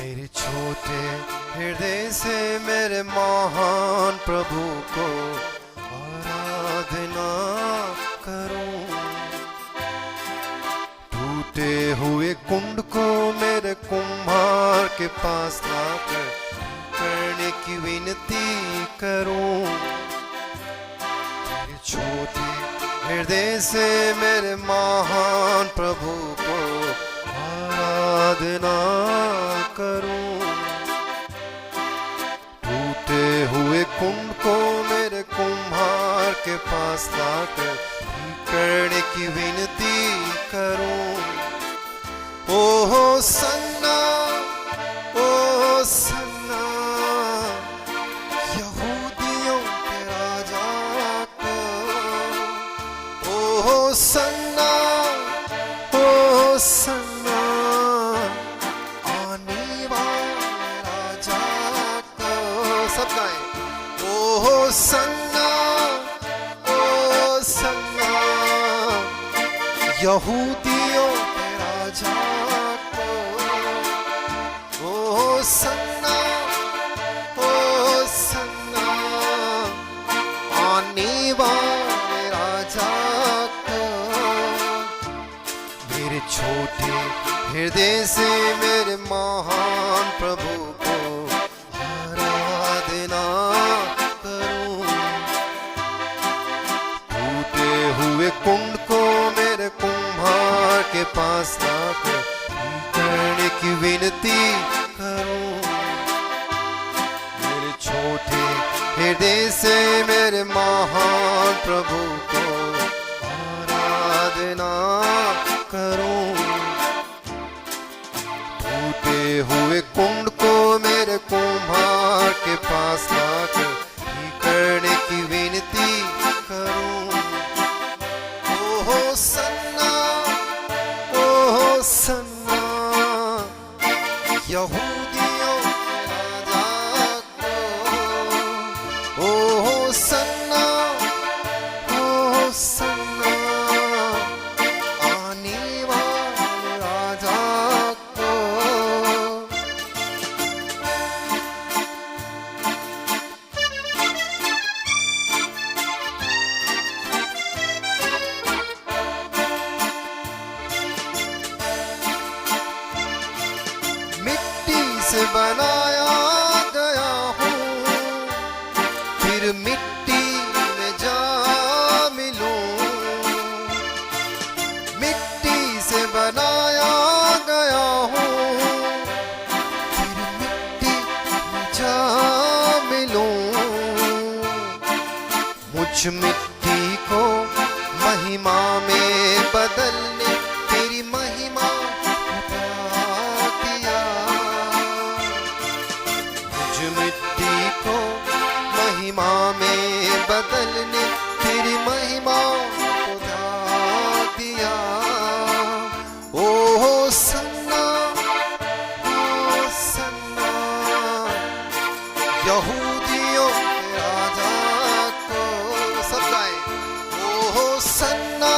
मेरे छोटे हृदय से मेरे महान प्रभु को आराधना करूं। टूटे हुए कुंड को मेरे कुम्हार के पास लाकर करने की विनती करूं। मेरे छोटे हृदय से मेरे महान प्रभु को आराधना करूं। टूटे हुए कुंड को मेरे कुम्हार के पास लाकर करने की विनती करूं। ओहो सन्ना, ओ सन्ना, यहूदियों के राजा को। ओहो सन्ना, ओ सन्ना, आने वाले राजा को। सब गाएं। ओहो सन्ना, ओ सन्ना, यहूदियों के राजा को। ओ सन्ना, ओ सन्ना, आने वाले राजा को। मेरे छोटे हृदय से मेरे महान प्रभु को आराधना करूं। टूटे हुए कुंड को मेरे कुम्हार के पास लाकर करने की विनती करूं। मेरे छोटे हृदय से मेरे महान प्रभु को आराधना करूं। टूटे हुए कुंड को मेरे कुम्हार के पास लाकर करने की विनती करूं। ओहो सन्ना, ओहो सन्ना, यहूदियों के राजा को। ओहो सन्ना, ओहो सन्ना, आने वाले राजा को। मिट्टी से बनाया गया हूँ, फिर मिट्टी में जा मिलूं। मिट्टी से बनाया गया हूँ, फिर मिट्टी में जा मिलूं। मुझ मिट्टी को महिमा में बदलने तेरी महिमा बता दिया। मुझ मिट्टी को महिमा में बदलने तेरी महिमा बता दिया। ओहो सन्ना, ओ सन्ना, यहूदियों के राजा को। सब गाएं। ओहो सन्ना,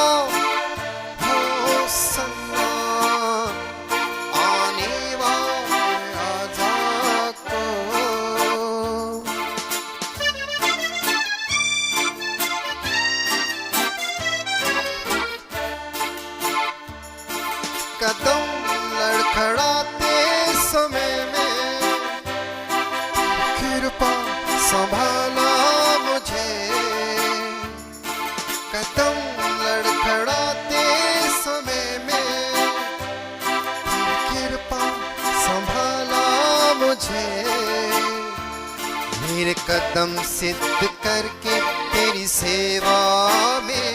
ओ सन्ना, आने वाले राजा को। कदम लड़खड़ाते समय में कृपा संभाला मुझे। कदम लड़खड़ाते समय में कृपा संभाला मुझे। मेरे कदम सिद्ध करके तेरी सेवा में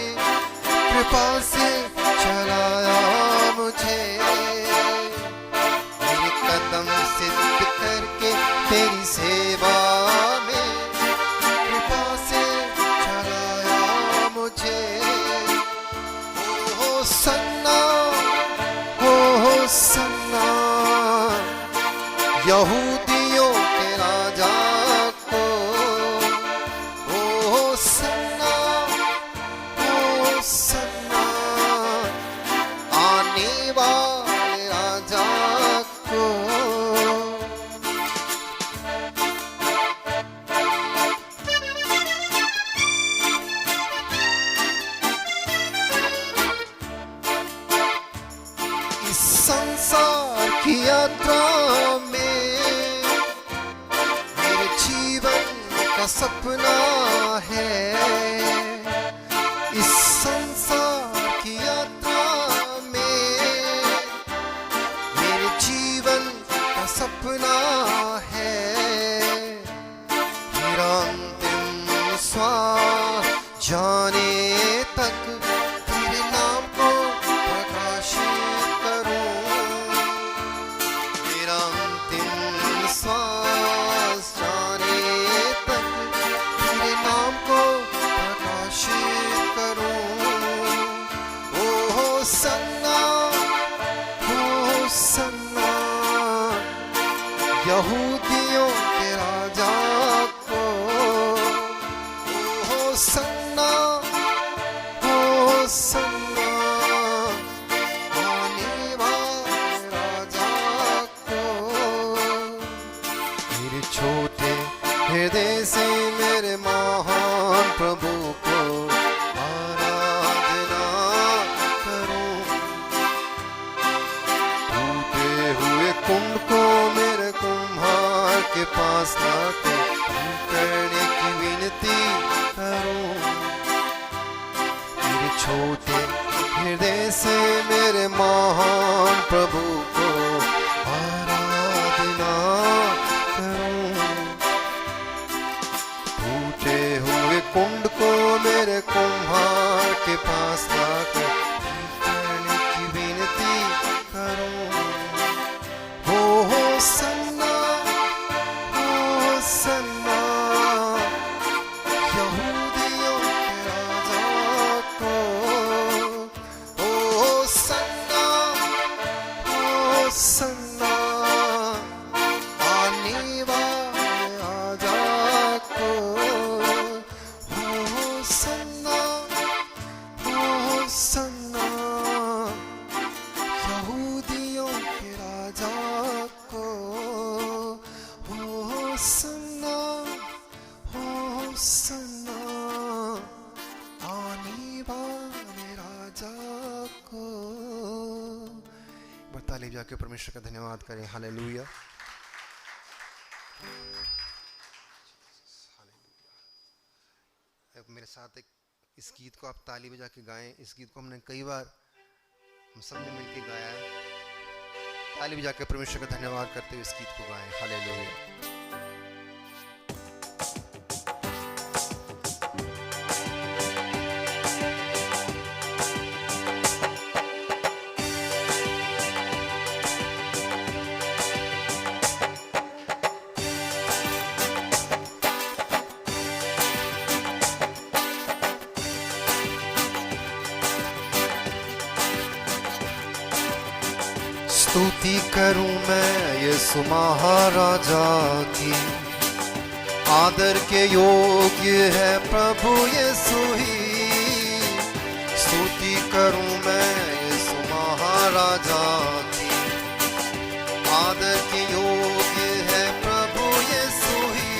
कृपा से चलाया मुझे। मेरे कदम सिद्ध करके तेरी सेवा में कृपा से चलाया मुझे। ओहो सन्ना, ओहो सन्ना, यहूदियों के राजा को। ओहो सन्ना, ओ सन्ना, आने वाले सपना है। इस संसार की यात्रा में मेरे जीवन का सपना है। मेरा अंतिम श्वास जाने तक तेरे नाम को प्रकाशित करूं। मेरा अंतिम श्वास जाने तक तेरे नाम को प्रकाशित करूं। ओ सन्ना यहूदियों के राजा को। ओ सन्ना आने वाले राजा को। मेरे छोटे हृदय से मेरे महान प्रभु को आराधना करूं। टूटे हुए कुंड को मेरे कुम्हार के पास लाकर करने की विनती करूं। मेरे छोटे हृदय से मेरे महान प्रभु को आराधना करूं। टूटे हुए कुंड को मेरे कुम्हार के पास लाकर करने की विनती करूं। हो सन्ना यहूदियों के राजा को। ओ सन्ना आने वाले राजा को। ओ सन्ना यहूदियों के राजा को। ओ सन्ना आने वाले राजा को। ताली जाके परमेश्वर का धन्यवाद करें। हालेलुया। मेरे साथ इस गीत को आप ताली बजा के गाएं। इस गीत को हमने कई बार हम सब ने मिलकर गाया है। ताली बजा के परमेश्वर का धन्यवाद करते हुए इस गीत को गाएं। हालेलुया। स्तुति करूं मैं यीशु महाराजा की। आदर के योग्य है प्रभु यीशु ही। स्तुति करूं मैं यीशु महाराजा की। आदर के योग्य है प्रभु यीशु ही।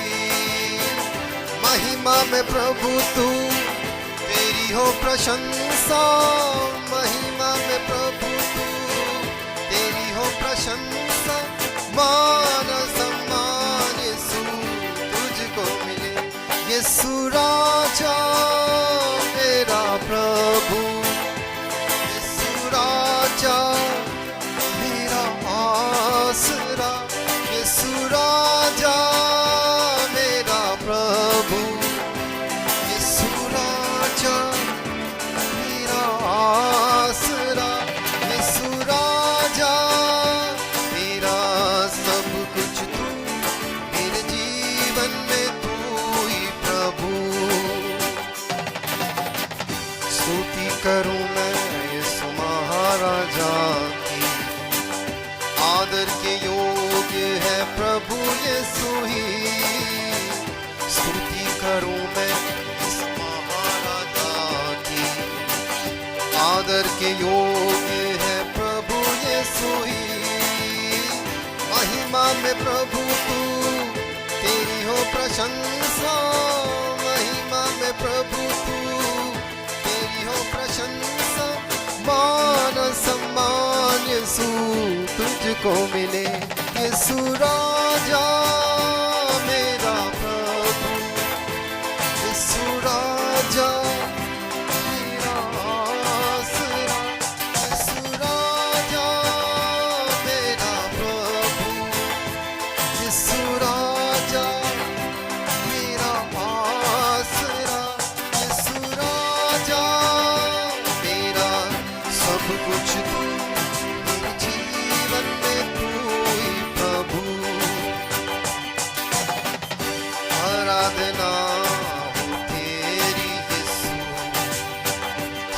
महिमा में प्रभु तू तेरी हो प्रशंसा। महिमा में प्रभु तू तेरी हो प्रशंसा। मान सम्मान यीशु तुझको मिले। यीशु राजा मेरा प्रभु। यीशु राजा मेरा आसरा। यीशु राजा मेरा प्रभु। यीशु राजा मेरा आसरा। यीशु राजा मेरा सब कुछ तू। मेरे जीवन में तू ही प्रभु। स्तुति करूं मैं यीशु महाराजा की। आदर के योग्य है प्रभु यीशु ही। स्तुति करूं मैं यीशु महाराजा की। आदर के योग्य है प्रभु यीशु ही। महिमा में प्रभु तू तेरी हो प्रशंसा। महिमा में प्रभु तू तेरी हो प्रशंसा। मान सम्मान यीशु तुझको मिले। यीशु राजा मेरा प्रभु।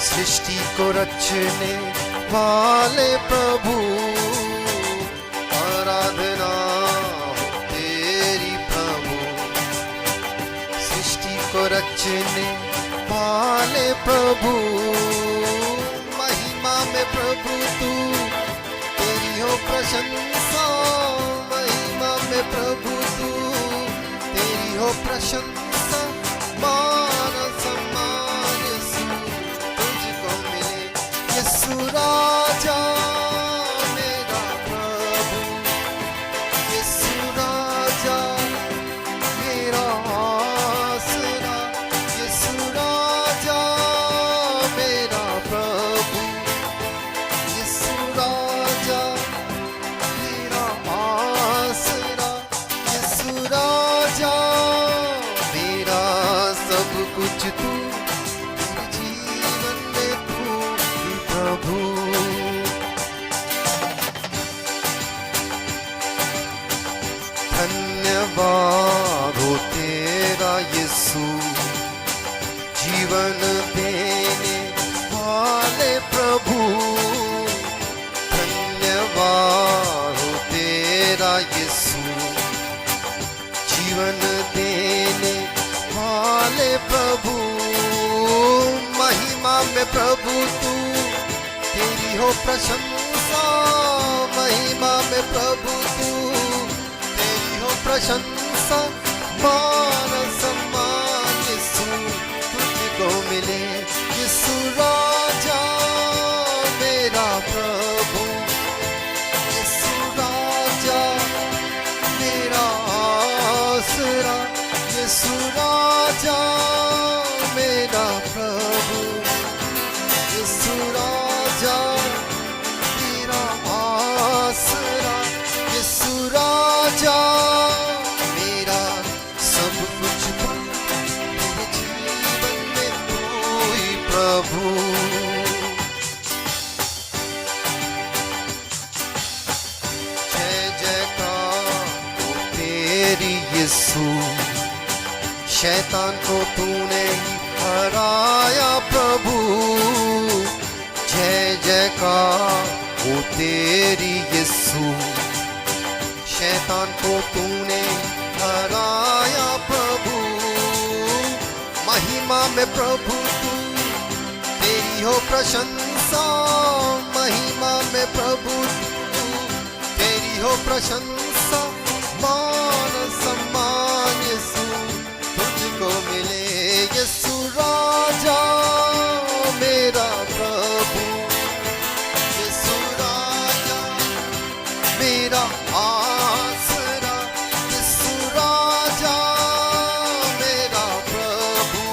सृष्टि को रचने वाले प्रभु, आराधना हो तेरी प्रभु। सृष्टि को रचने वाले प्रभु, महिमा में प्रभु तू, तेरी हो प्रशंसा। महिमा में प्रभु तू, तेरी हो प्रशंसा। मान सम्मान यीशु तुझको मिले। यीशु राजा मेरा प्रभु, यीशु राजा मेरा आसरा। यीशु राजा मेरा प्रभु, यीशु राजा मेरा आसरा। यीशु राजा मेरा सब कुछ तू, मेरे जीवन में तू ही प्रभु। धन्यवाद हो तेरा यीशु, जीवन देने वाले प्रभु। धन्यवाद हो तेरा यीशु, जीवन देने वाले प्रभु। महिमा में प्रभु तू, तेरी हो प्रशंसा। महिमा में प्रभु तू, तेरी हो प्रशंसा। मान सम्मान यीशु तुझको मिले। यीशु राजा मेरा प्रभु, यीशु राजा मेरा आसरा। यीशु राजा मेरा प्रभु, यीशु राजा मेरा आसरा। यीशु राजा मेरा सब कुछ तू, मेरे जीवन में तू ही प्रभु। जय जयकार हो तेरी यीशु, शैतान को तूने ही हराया प्रभु। जय जयकार हो तेरी यीशु, शैतान को तूने हराया प्रभु। महिमा में प्रभु तू, तेरी हो प्रशंसा। महिमा में प्रभु तू, तेरी हो प्रशंसा। मान सम्मान यीशु तुझको मिले। यीशु राजा मेरा प्रभु, यीशु राजा मेरा आसरा। यीशु राजा मेरा प्रभु,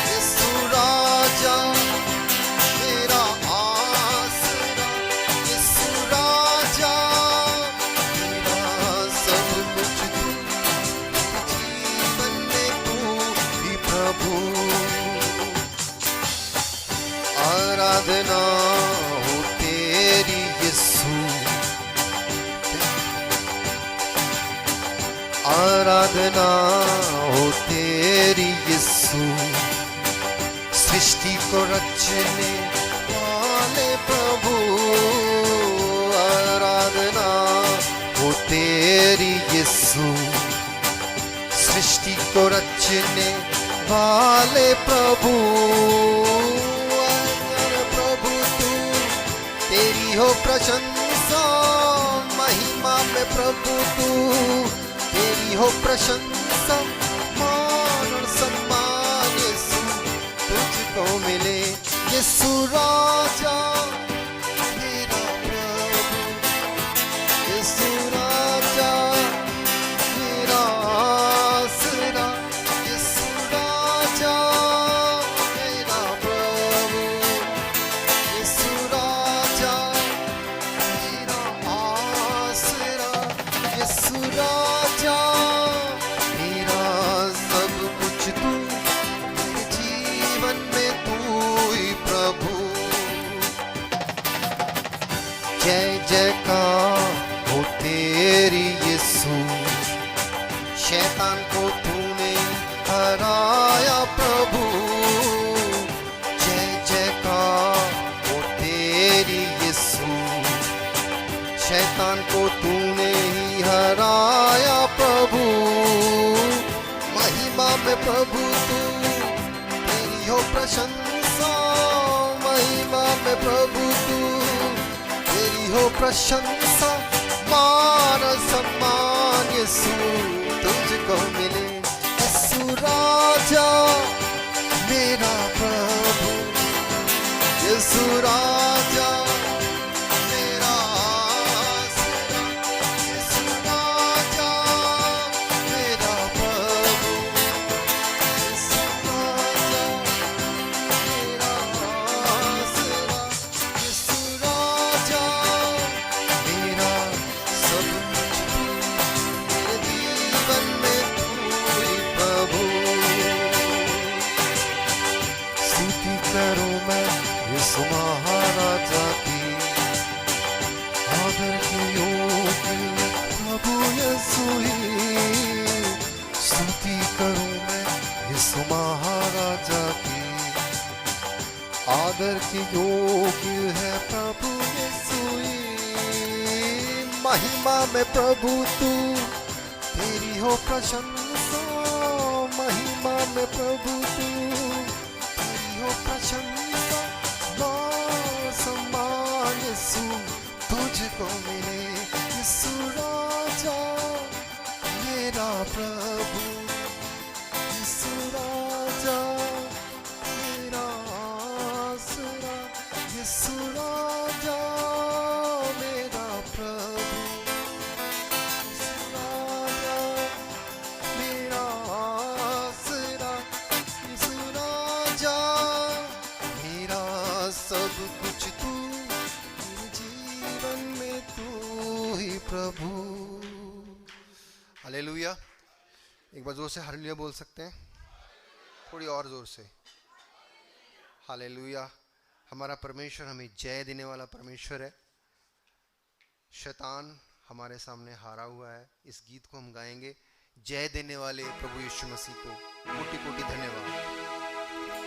यीशु राजा मेरा आसरा। यीशु राजा मेरा सब कुछ तू, जीवन में तू ही प्रभु। आराधना हो तेरी यीशु, आराधना हो तेरी यीशु। सृष्टि को रचने वाले प्रभु, आराधना हो तेरी यीशु। सृष्टि को रचने वाले प्रभु, प्रभु तू, तेरी हो प्रशंसा। महिमा में प्रभु तू, तेरी हो प्रशंसा। मान और सम्मान यीशु तुझको मिले। यीशु राजा मेरा प्रभु, यीशु राजा मेरा आसरा। यीशु राजा मेरा प्रभु, यीशु राजा मेरा आसरा। यीशु राजा मेरा सब कुछ तू, मेरे जीवन में तू ही प्रभु। प्रभु तू, तेरी हो प्रशंसा। महिमा में प्रभु तू, तेरी हो प्रशंसा। मान सम्मान यीशु तुझको मिले। यीशु राजा मेरा प्रभु, यीशु राजा मेरा आसरा। यीशु राजा मेरा प्रभु, यीशु राजा मेरा आसरा। यीशु राजा मेरा सब कुछ तू, मेरे जीवन में तू ही प्रभु। स्तुति करूं मैं यीशु महाराजा की, आदर के योग्य प्रभु यीशु ही। स्तुति करूं मैं यीशु महाराजा की, आदर के योग्य है प्रभु यीशु ही। महिमा में प्रभु तू, तेरी हो प्रशंसा। महिमा में प्रभु तू, तेरी हो प्रशंसा। सम्मान यीशु तुझको मिले। यीशु राजा मेरा प्रभु, यीशु राजा मेरा आसरा। यीशु राजा मेरा प्रभु, यीशु राजा मेरा आसरा। यीशु राजा मेरा सब कुछ तू, मेरे जीवन में तू ही प्रभु। हालेलुया। एक बार जोर से हालेलुया बोल सकते हैं, थोड़ी और जोर से। हालेलुया। हमारा परमेश्वर हमें जय देने वाला परमेश्वर है। शैतान हमारे सामने हारा हुआ है। इस गीत को हम गाएंगे जय देने वाले प्रभु यीशु मसीह को कोटि कोटि धन्यवाद।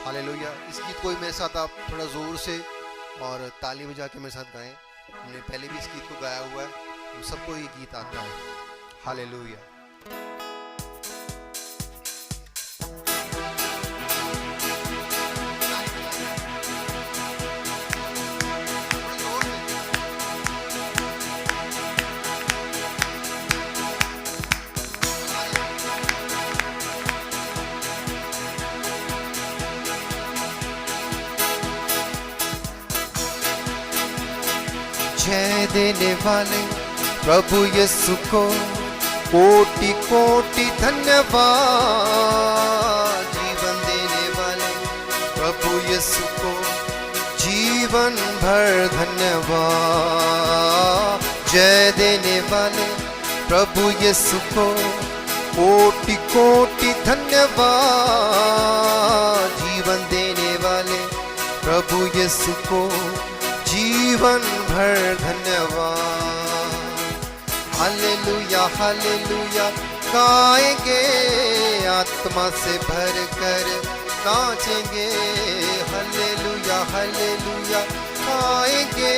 हालेलुया। इस गीत को मेरे साथ आप थोड़ा जोर से और ताली बजा के मेरे साथ गाएं। हमने पहले भी इस गीत को गाया हुआ है, हम सबको ये गीत आता है। हालेलुया। जय देने वाले प्रभु यीशु को कोटि कोटि धन्यवाद। जीवन देने वाले प्रभु यीशु को जीवन भर धन्यवाद। जय देने वाले प्रभु यीशु को कोटि कोटि धन्यवाद। जीवन देने वाले प्रभु यीशु को जीवन भर धन्यवाद। हालेलुया हालेलुया गाएंगे, आत्मा से भर कर नाचेंगे। हालेलुया हालेलुया गाएंगे,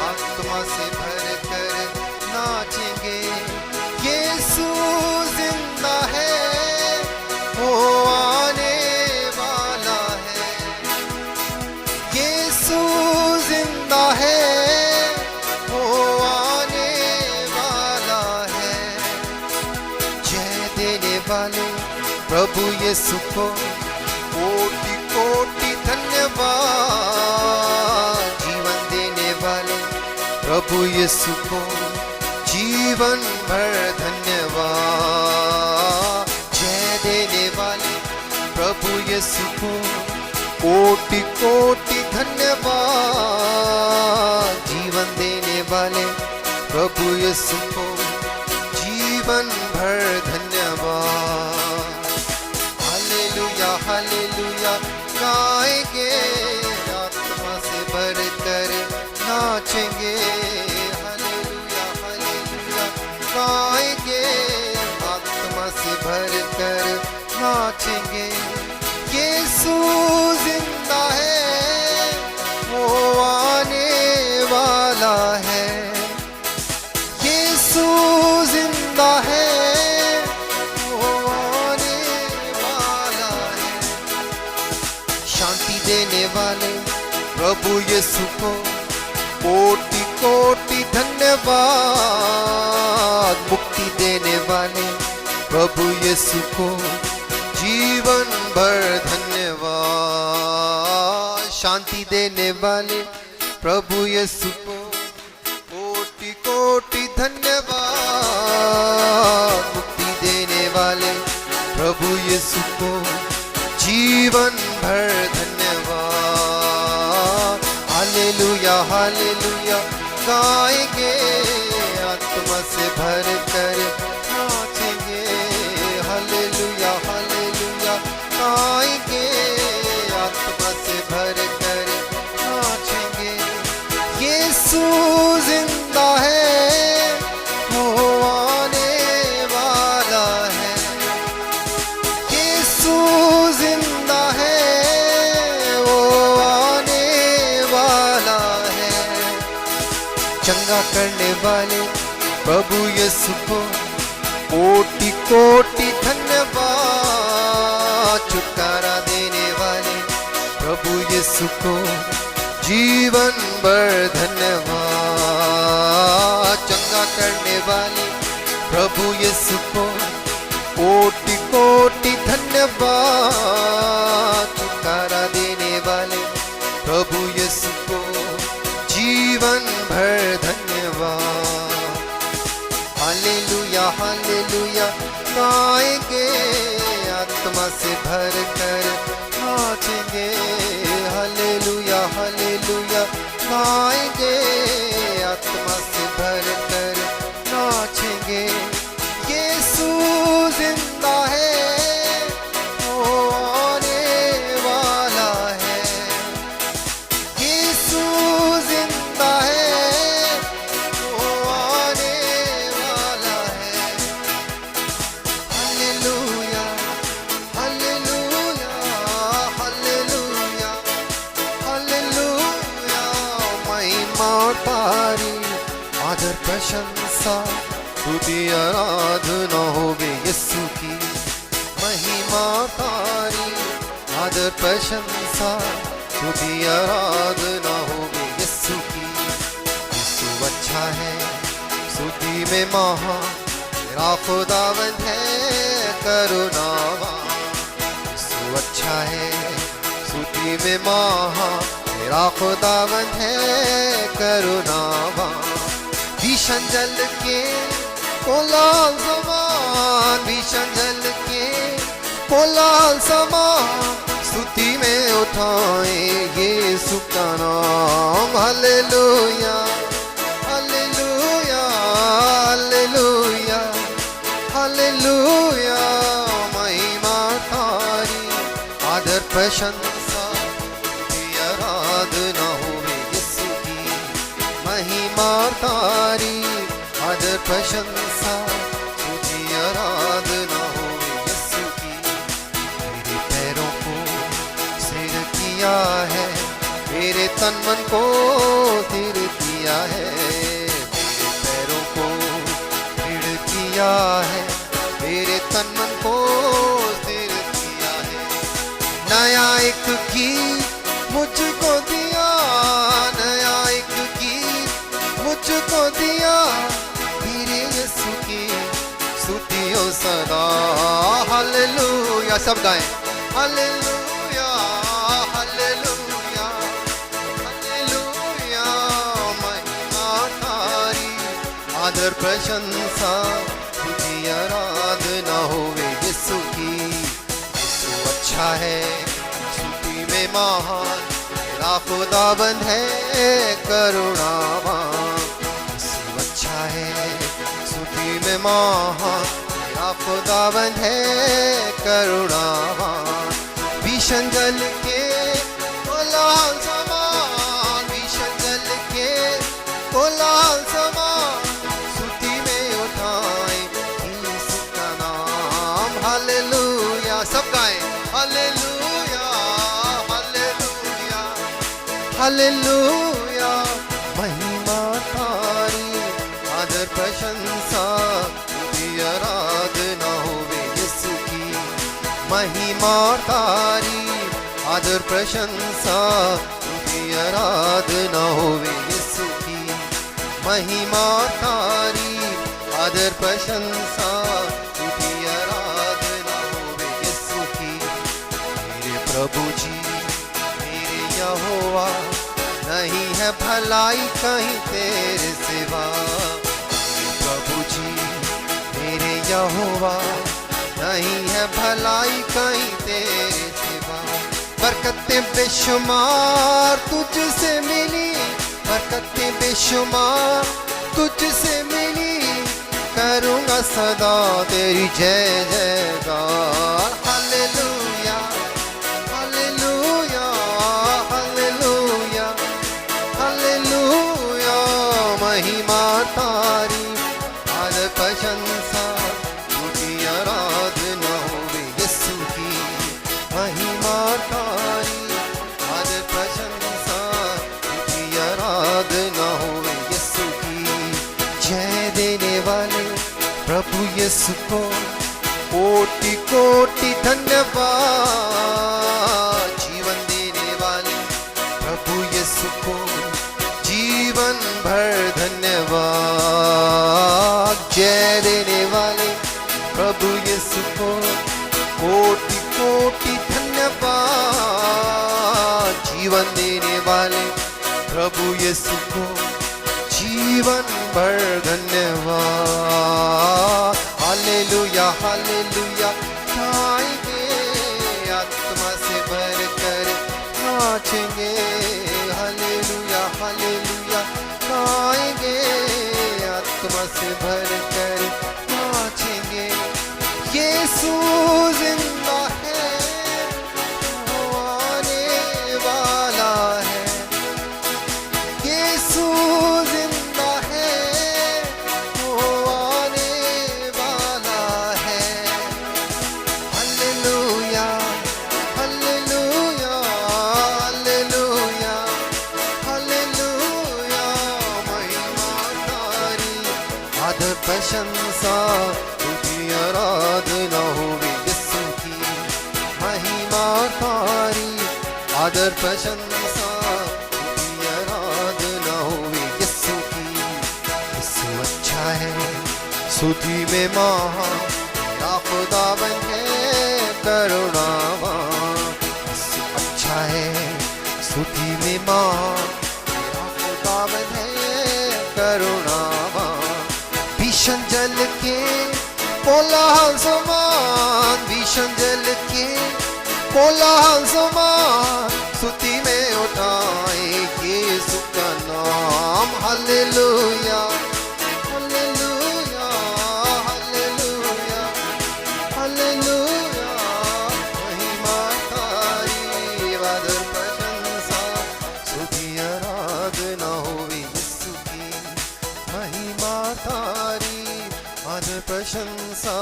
आत्मा से भर कर नाचेंगे। यीशु जिंदा है, वो आने वाला है। यीशु जिंदा है, वो आने वाला है। जय देने वाले प्रभु यीशु को कोटि कोटि धन्यवाद। जीवन देने वाले प्रभु यीशु को जीवन भर धन्यवाद। जय देने वाले प्रभु यीशु को कोटि कोटि धन्यवाद। जीवन देने वाले प्रभु यीशु को जीवन भर धन्यवाद। हालेलुया हालेलुया गाएंगे, आत्मा से भर कर नाचेंगे। हालेलुया हालेलुया गाएंगे, आत्मा से भर कर नाचेंगे। यीशु जिंदा है, वो आने वाला है। यीशु जिंदा है, शांति देने वाले प्रभु यीशु को कोटि कोटि धन्यवाद। मुक्ति देने वाले प्रभु यीशु को जीवन भर धन्यवाद। शांति देने वाले प्रभु यीशु को कोटि कोटि धन्यवाद। मुक्ति देने वाले प्रभु यीशु को जीवन भर धन्यवाद। हालेलुया हालेलुया गाएंगे, आत्मा से भर कर नाचेंगे। हालेलुया हालेलुया गाएंगे, आत्मा से भर कर नाचेंगे। यीशु जिंदा है, वो आने वाला है। यीशु जिंदा है, वो आने वाला है। चंगा करने वाले प्रभु यीशु को कोटि कोटि धन्यवाद। छुटकारा देने वाले प्रभु यीशु को जीवन भर धन्यवाद। चंगा करने वाले प्रभु यीशु को कोटि कोटि धन्यवाद। छुटकारा देने वाले प्रभु यीशु को जीवन भर धन्यवाद। हालेलुया हालेलुया गाएंगे, आत्मा से भर कर नाचेंगे। हालेलुया हालेलुया गाएंगे, आत्मा से भर कर नाचेंगे। यीशु जिंदा है, वो आने वाला है। यीशु जिंदा है, वो आने वाला है। Hallelujah hallelujah hallelujah hallelujah. महिमा तारी आदर प्रशंसा स्तुति आराधना होवे यीशु की। महिमा तारी आदर प्रशंसा स्तुति आराधना होवे यीशु की। यीशु अच्छा है, स्तुति में महा, मेरा खुदावंद है करुणावान। यीशु अच्छा है, स्तुति में महा, मेरा खुदावंद है करुणावान। भीषण जल के कोलाल समान, भीषण जल के कोलाल समान, स्तुति में उठाए यीशु का नाम। Hallelujah hallelujah hallelujah hallelujah. महिमा तारी आदर प्रशंसा आराधना होवे यीशु की। महिमा तारी आदर प्रशंसा तुझी आराधना होवे यीशु की। मेरे पैरों को सिर किया है, मेरे तन मन को स्थिर किया है। मेरे पैरों को दृढ़ किया है, मेरे तन मन को स्थिर किया है। नया एक गीत मुझको दिया, नया एक गीत मुझको दिया। मेरे यीशु की स्तुतियों सदा। हालेलुया सब गाएं। Hallelujah hallelujah hallelujah. महिमा तारी आदर प्रशंसा तुझी आराधना होवे यीशु की। यीशु अच्छा है, स्तुति में महान, मेरा खुदाबंद है करुणावान। यीशु अच्छा है, स्तुति में महान, मेरा खुदाबंद है करुणावान। भीषण जल के कोलाहल समान, भीषण जल के कोलाहल समान, स्तुति में उठाए यीशु का नाम। हालेलुया सब गाएं। Hallelujah hallelujah hallelujah. महिमा तारी आदर प्रशंसा तुझी आराधना होवे यीशु की। महिमा तारी आदर आदर प्रशंसा तुझी आराधना होवे यीशु की महिमा तारी आदर प्रशंसा तुझी आराधना होवे यीशु की मेरे प्रभु जी मेरे यहोवा नहीं है भलाई कहीं तेरे सिवा मेरे प्रभु जी मेरे यहोवा नहीं है भलाई कहीं तेरे सिवा बरकतें बेशुमार तुझसे मिली बरकतें बेशुमार तुझसे मिली करूँगा सदा तेरी जय जयकार हालेलुया हालेलुया हालेलुया हालेलुया महिमा तारी आदर प्रशंसा तुझी आराधना होवे यीशु की महिमा तारी आदर प्रशंसा तुझी आराधना होवे यीशु की जय देने वाले प्रभु यीशु को कोटि कोटि धन्यवाद जीवन देने वाले प्रभु यीशु को जीवन भर धन्यवाद जय देने वाले प्रभु यीशु को कोटि कोटि धन्यवाद जीवन देने वाले प्रभु यीशु को जीवन भर धन्यवाद हालेलुया हालेलुया गाएंगे आत्मा से भर कर नाचेंगे हालेलुया हालेलुया गाएंगे आत्मा से भर कर नाचेंगे यीशु जिंदा है वो आने वाला है यीशु जिंदा है वो आने वाला है हालेलुया हालेलुया हालेलुया हालेलुया महिमा तारी आदर प्रशंसा तुझी आराधना होवे यीशु की महिमा तारी आदर प्रशंसा तुझी आराधना होवे यीशु की यीशु अच्छा है स्तुति में महा मेरा खुदावन है करुणावान यीशु अच्छा है स्तुति में महा मेरा खुदावन है करुणावान भीषण जल के कोलाहल समान भीषण जल के कोलाहल समान स्तुति में उठाए यीशु का नाम हालेलुया हालेलुया हालेलुया हालेलुया महिमा तारी आदर प्रशंसा स्तुति आराधना होवे यीशु की महिमा तारी आदर प्रशंसा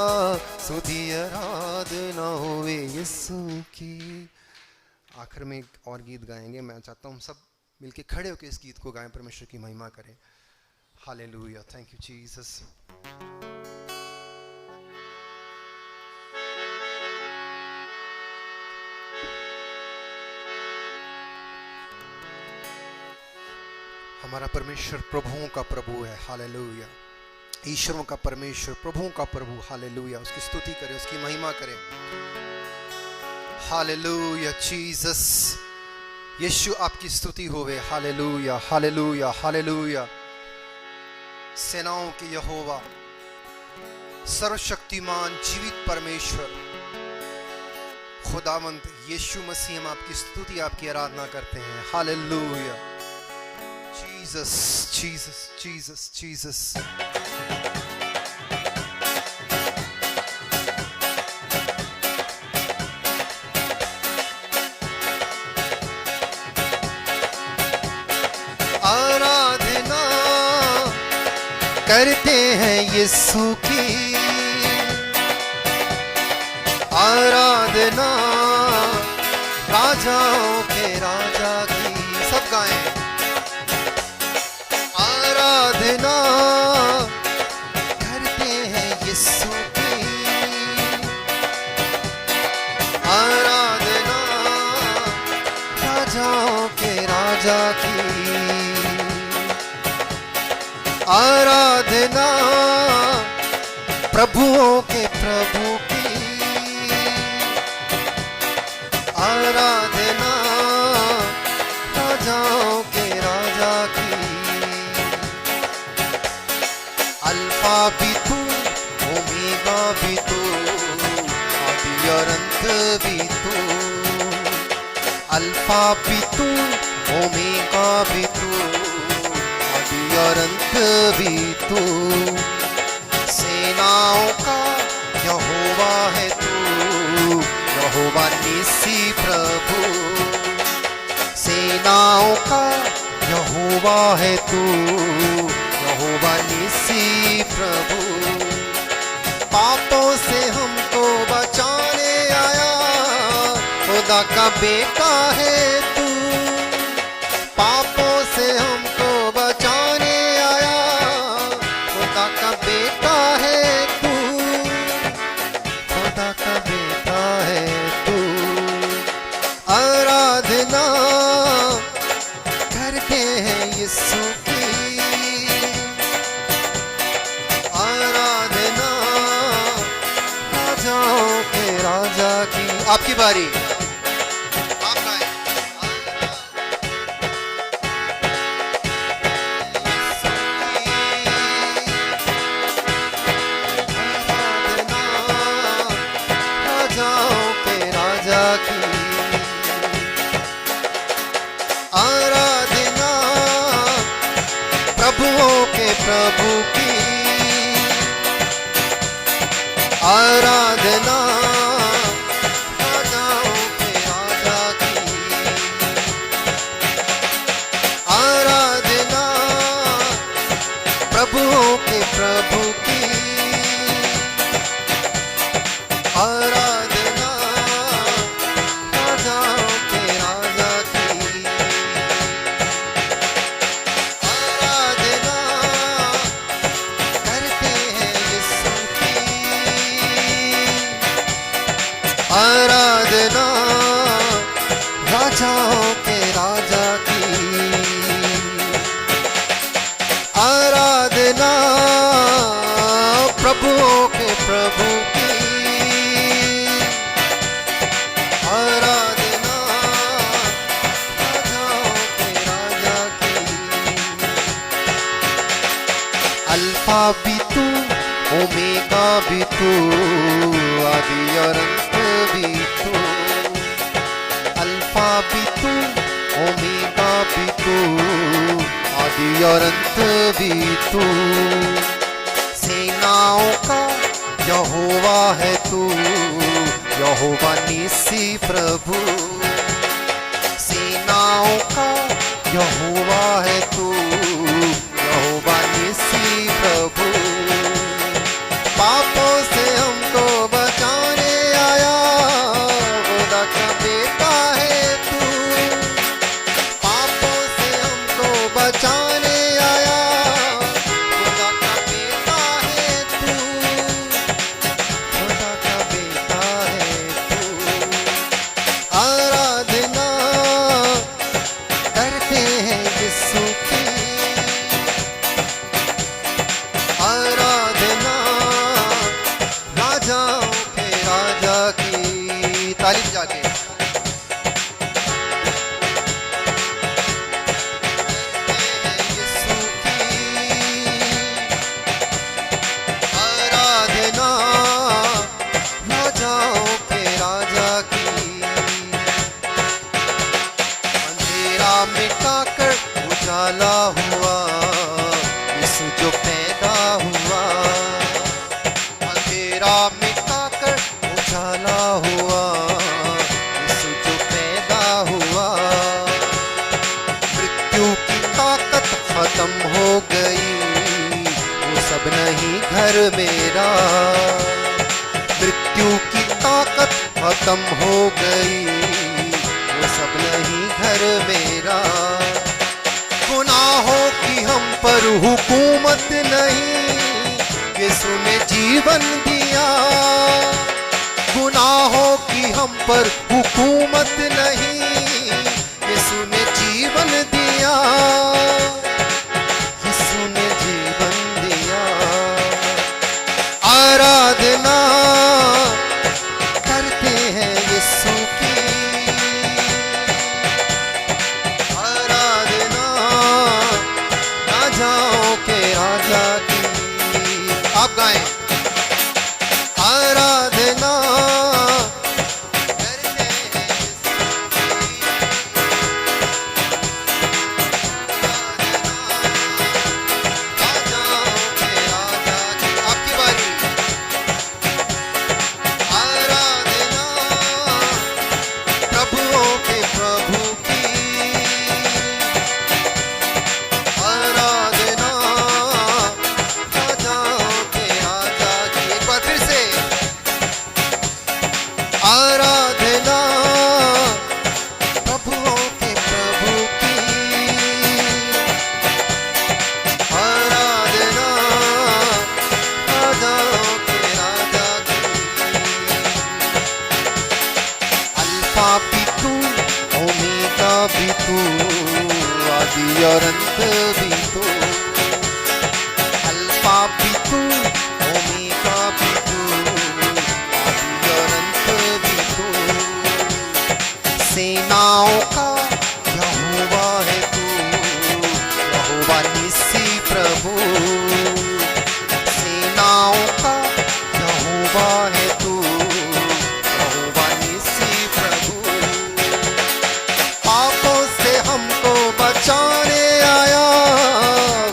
स्तुति आराधना होवे यीशु की आखिर में एक और गीत गाएंगे मैं चाहता हूँ सब मिलके खड़े होकर इस गीत को गाएं परमेश्वर की महिमा करें हालेलुया थैंक यू जीसस हमारा परमेश्वर प्रभुओं का प्रभु है हालेलुया ईश्वरों का परमेश्वर प्रभुओं का प्रभु हालेलुया उसकी स्तुति करें उसकी महिमा करें हालेलुया जीसस यीशु आपकी स्तुति होवे हालेलुया हालेलुया हालेलुया सेनाओं के यहोवा सर्वशक्तिमान जीवित परमेश्वर खुदावंत यीशु मसीह हम आपकी स्तुति आपकी आराधना करते हैं hallelujah Jesus Jesus Jesus Jesus आराधना करते हैं यीशु की आराधना राजाओं के राजा की सब गाएं आराधना करते हैं यीशु की आराधना राजाओं के राजा की आराधना, प्रभुओं के प्रभु की आराधना, राजाओं के राजा की। अल्फा भी तू, ओमेगा भी तू, आदि और अंत भी तू। अल्फा भी तू, ओमेगा भी तू, आदि और अंत भी तू। सेनाओं का यहोवा है तू, यहोवा निसी प्रभु। सेनाओं का यहोवा है तू, यहोवा निसी प्रभु। पापों से हमको बचाने आया, खुदा का बेटा है तू। पापों से हमको बचाने आया, खुदा का बेटा है तू, खुदा का बेटा है तू। आराधना करते हैं यीशु की, आराधना राजाओं के राजा की। आपकी बारी, आप गाएं। आराधना राजाओं के राजा की, आराधना प्रभुओं के प्रभु की, आराधना राजाओं के राजा की, आराधना प्रभुओं के प्रभु की, आराधना राजाओं के राजा की। आराधना करते हैं यीशु की, आराधना राजाओं के राजा की। आराधना प्रभुओं के प्रभु की, आराधना राजाओं के राजा की। अल्फा भी तू, ओमेगा भी तू, आदि और अंत भी तू। अल्फा भी तू, ओमेगा भी तू, आदि और अंत भी तू। सेनाओं का यहोवा है तू, यहोवा निसी प्रभु। सेनाओं का यहोवा है तू, यहोवा निसी प्रभु। पापों से हमको बचाने आया, खुदा का बेटा है तू। पापों से हमको बचाने आया, खुदा का बेटा है तू, खुदा का बेटा है तू। आराधना करते हैं यीशु की, आराधना राजाओं के राजा की। ताली जाके यीशु की, आराधना राजाओं के राजा की। अंधेरा मिटाकर उजाला हुआ, यीशु जो पैदा हुआ। अंधेरा मिटाकर उजाला हुआ, यीशु जो पैदा हुआ। मृत्यु की ताकत खत्म हो गई, वो सब नहीं घर मेरा। मृत्यु की ताकत खत्म हो गई, वो सब नहीं घर मेरा। गुनाहों की हम पर हुकूमत नहीं, यीशु ने जीवन दिया। गुनाहों की हम पर हुकूमत नहीं, भी तू, आदि और अंत भी तू, अल्फा भी तू, ओमेगा भी तू, आदि और अंत भी तू, सेनाओं का यहोवा है तू, यहोवा निस्सी प्रभु, सेनाओं का यहोवा है तू, यहोवा निस्सी प्रभु, पापों से हमको बचाने आया,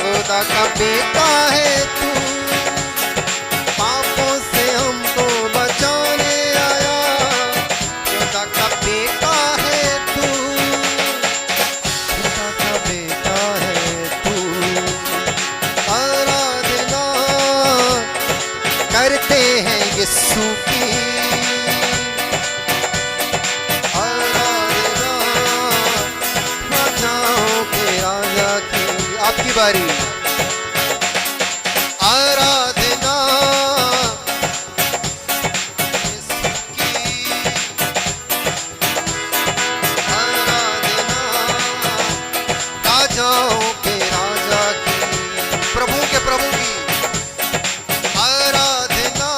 खुदा का बेटा है तू, पापों से हमको बचाने आया, खुदा का बेटा है तू, खुदा का बेटा है तू, आराधना करते हैं यीशु की, आराधना राजाओं के राजा की, आपकी बारी, आराधना यीशु की, आराधना राजाओं के राजा की, प्रभु के प्रभु की, आराधना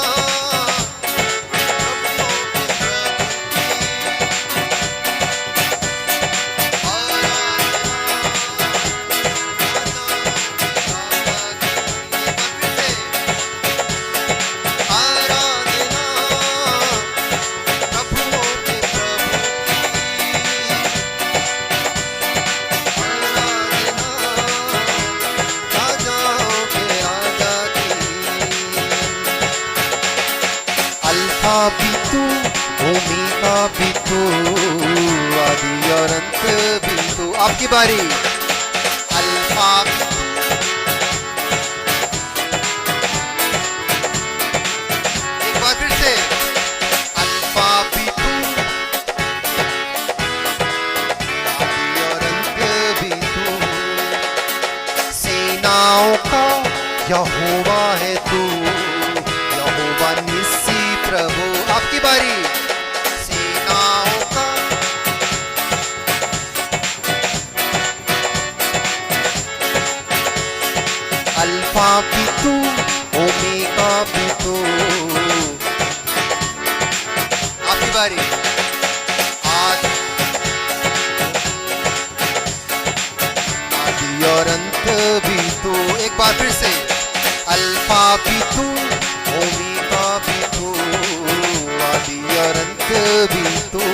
प्रभुओं के प्रभु की, अल्फा भी तू, ओमेगा भी तू, आदि और अंत भी तू, आपकी बारी, अल्फा भी तू, एक बार फिर से, अल्फा भी तू, आदि और अंत भी तू, सेनाओं का यहोवा है तू, यहोवा निस्सी प्रभु, आपकी बारी, सेनाओं का अल्फा भी तू, ओमेगा भी तू, आपकी बारी, आदि और अंत भी तू, एक बार फिर से, अल्फा भी तू, ओमेगा भी तू, आदि और अंत भी तू,